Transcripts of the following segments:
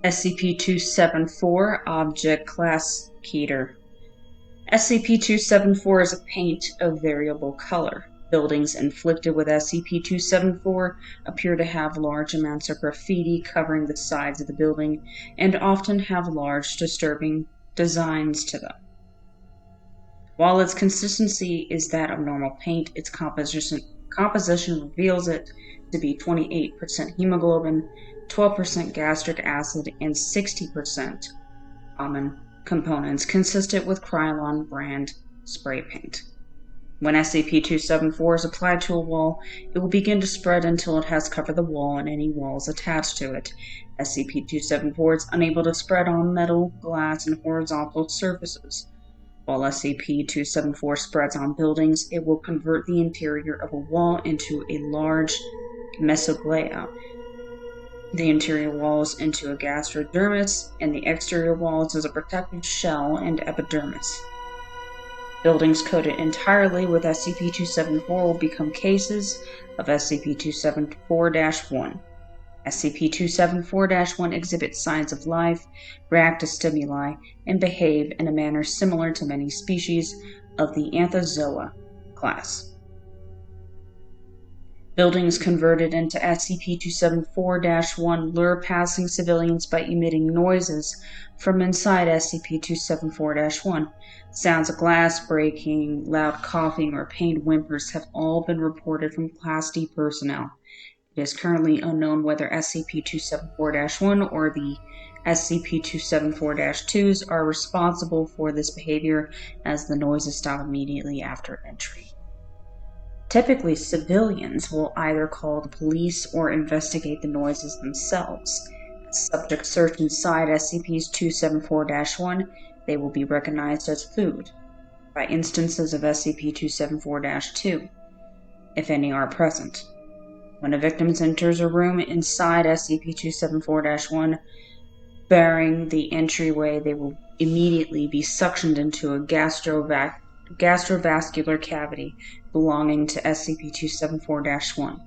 SCP-274 Object Classifier. SCP-274 is a paint of variable color. Buildings inflicted with SCP-274 appear to have large amounts of graffiti covering the sides of the building and often have large, disturbing designs to them. While its consistency is that of normal paint, its composition reveals it to be 28% hemoglobin, 12% gastric acid, and 60% common components consistent with Krylon brand spray paint. When SCP-274 is applied to a wall, it will begin to spread until it has covered the wall and any walls attached to it. SCP-274 is unable to spread on metal, glass, and horizontal surfaces. While SCP-274 spreads on buildings, it will convert the interior of a wall into a large mesoglea, the interior walls into a gastrodermis, and the exterior walls as a protective shell and epidermis. Buildings coated entirely with SCP-274 will become cases of SCP-274-1. SCP-274-1 exhibits signs of life, react to stimuli, and behave in a manner similar to many species of the Anthozoa class. Buildings converted into SCP-274-1 lure passing civilians by emitting noises from inside SCP-274-1. Sounds of glass breaking, loud coughing, or pained whimpers have all been reported from Class D personnel. It is currently unknown whether SCP-274-1 or the SCP-274-2s are responsible for this behavior, as the noises stop immediately after entry. Typically, civilians will either call the police or investigate the noises themselves. As subjects search inside SCP-274-1, they will be recognized as food by instances of SCP-274-2, if any are present. When a victim enters a room inside SCP-274-1, barring the entryway, they will immediately be suctioned into a gastrovascular cavity belonging to SCP-274-1,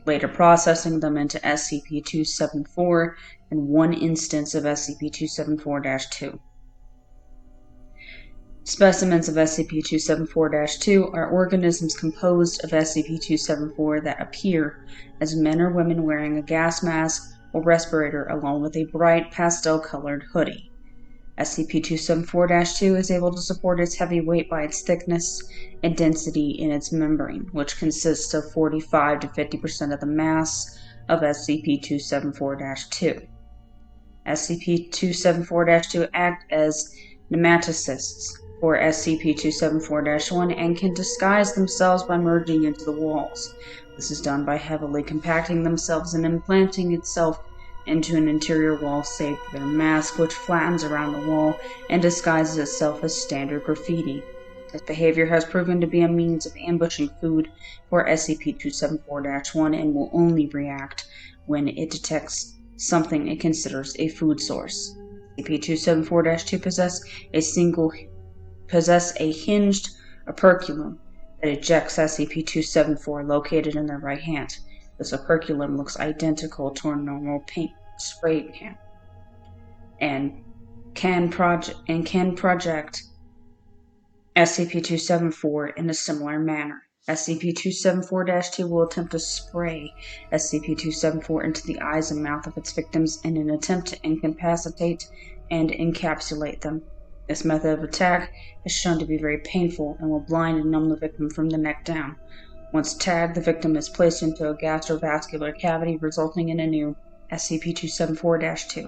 later processing them into SCP-274 and one instance of SCP-274-2. Specimens of SCP-274-2 are organisms composed of SCP-274 that appear as men or women wearing a gas mask or respirator along with a bright pastel-colored hoodie. SCP-274-2 is able to support its heavy weight by its thickness and density in its membrane, which consists of 45 to 50% of the mass of SCP-274-2. SCP-274-2 act as nematocysts for SCP-274-1 and can disguise themselves by merging into the walls. This is done by heavily compacting themselves and implanting itself into an interior wall save for their mask, which flattens around the wall and disguises itself as standard graffiti. This behavior has proven to be a means of ambushing food for SCP-274-1 and will only react when it detects something it considers a food source. SCP-274-2 possess a hinged operculum that ejects SCP-274 located in their right hand. This operculum looks identical to a normal paint spray can and can project SCP-274 in a similar manner. SCP-274-2 will attempt to spray SCP-274 into the eyes and mouth of its victims in an attempt to incapacitate and encapsulate them. This method of attack is shown to be very painful and will blind and numb the victim from the neck down. Once tagged, the victim is placed into a gastrovascular cavity, resulting in a new SCP-274-2.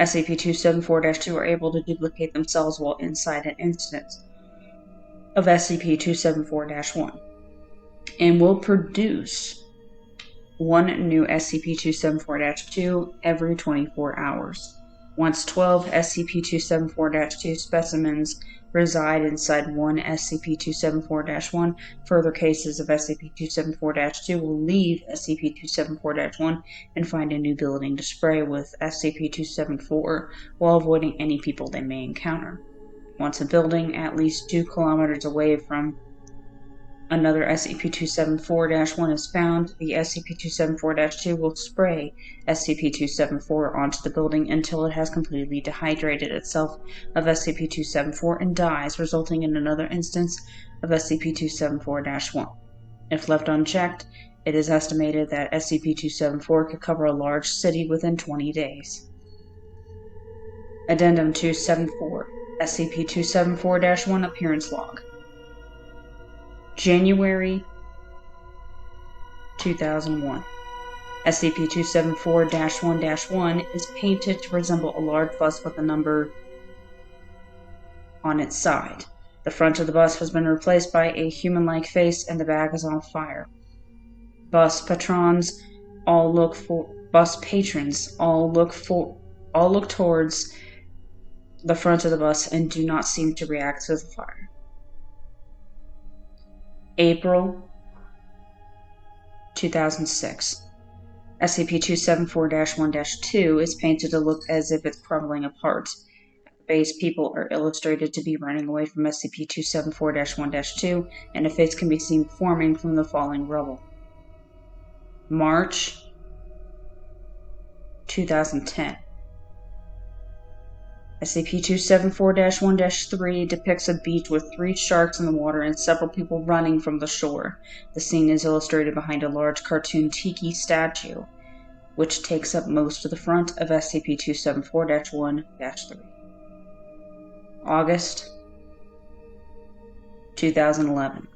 SCP-274-2 are able to duplicate themselves while inside an instance of SCP-274-1 and will produce one new SCP-274-2 every 24 hours. Once 12 SCP-274-2 specimens reside inside one SCP-274-1, further cases of SCP-274-2 will leave SCP-274-1 and find a new building to spray with SCP-274 while avoiding any people they may encounter. Once a building at least 2 kilometers away from Another SCP-274-1 is found. The SCP-274-2 will spray SCP-274 onto the building until it has completely dehydrated itself of SCP-274 and dies, resulting in another instance of SCP-274-1. If left unchecked, it is estimated that SCP-274 could cover a large city within 20 days. Addendum 274, SCP-274-1 Appearance Log. January 2001. SCP-274-1-1 is painted to resemble a large bus with a number on its side. The front of the bus has been replaced by a human-like face and the back is on fire. Bus patrons all look towards the front of the bus and do not seem to react to the fire. April 2006. SCP-274-1-2 is painted to look as if it's crumbling apart. At the base, people are illustrated to be running away from SCP-274-1-2, and a face can be seen forming from the falling rubble. March 2010. SCP-274-1-3 depicts a beach with 3 sharks in the water and several people running from the shore. The scene is illustrated behind a large cartoon tiki statue, which takes up most of the front of SCP-274-1-3. August 2011.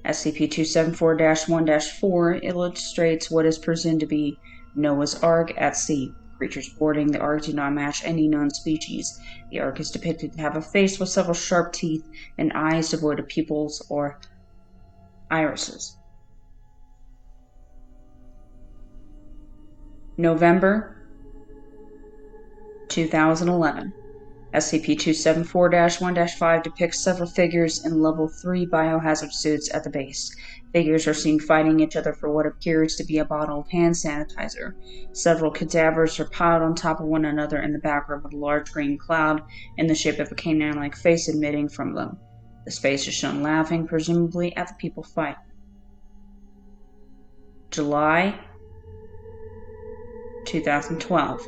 SCP-274-1-4 illustrates what is presumed to be Noah's Ark at sea. Creatures boarding the Ark do not match any known species. The Ark is depicted to have a face with several sharp teeth and eyes devoid of pupils or irises. November 2011. SCP-274-1-5 depicts several figures in Level 3 biohazard suits at the base. Figures are seen fighting each other for what appears to be a bottle of hand sanitizer. Several cadavers are piled on top of one another in the background with a large green cloud in the shape of a canine-like face emitting from them. The face is shown laughing, presumably at the people fighting. July 2012.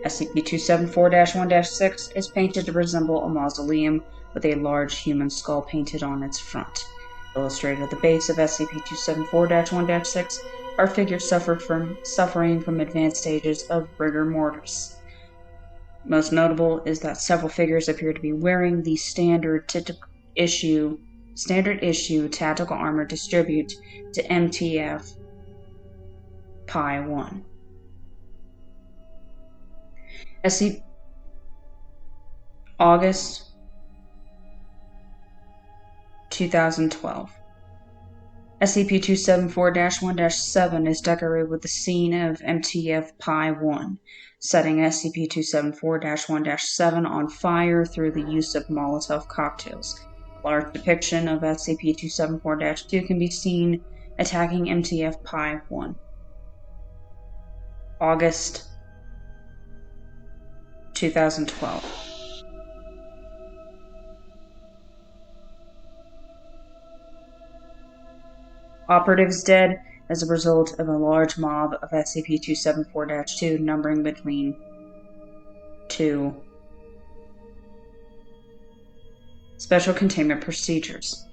SCP-274-1-6 is painted to resemble a mausoleum with a large human skull painted on its front. Illustrated at the base of SCP-274-1-6 are figures suffering from advanced stages of rigor mortis. Most notable is that several figures appear to be wearing the standard issue tactical armor distribute to MTF Pi 1. August 2012. SCP-274-1-7 is decorated with the scene of MTF Pi 1, setting SCP-274-1-7 on fire through the use of Molotov cocktails. A large depiction of SCP-274-2 can be seen attacking MTF Pi 1. August 2012. Operatives dead as a result of a large mob of SCP-274-2 numbering between 2. Special Containment Procedures.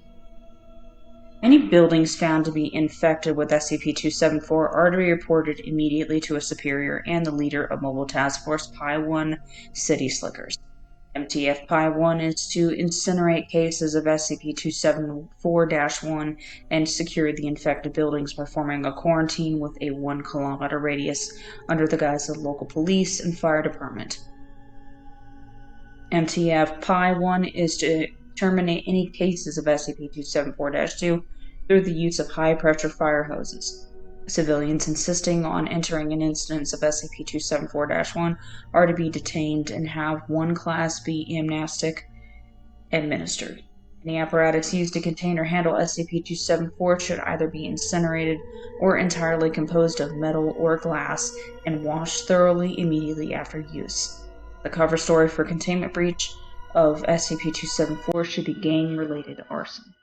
Any buildings found to be infected with SCP-274 are to be reported immediately to a superior and the leader of Mobile Task Force Pi 1 City Slickers. MTF Pi 1 is to incinerate cases of SCP-274-1 and secure the infected buildings by forming a quarantine with a 1-kilometer radius under the guise of local police and fire department. MTF Pi 1 is to terminate any cases of SCP-274-2 through the use of high-pressure fire hoses. Civilians insisting on entering an instance of SCP-274-1 are to be detained and have 1 Class B amnestic administered. Any apparatus used to contain or handle SCP-274 should either be incinerated or entirely composed of metal or glass and washed thoroughly immediately after use. The cover story for containment breach of SCP-274 should be gang-related arson.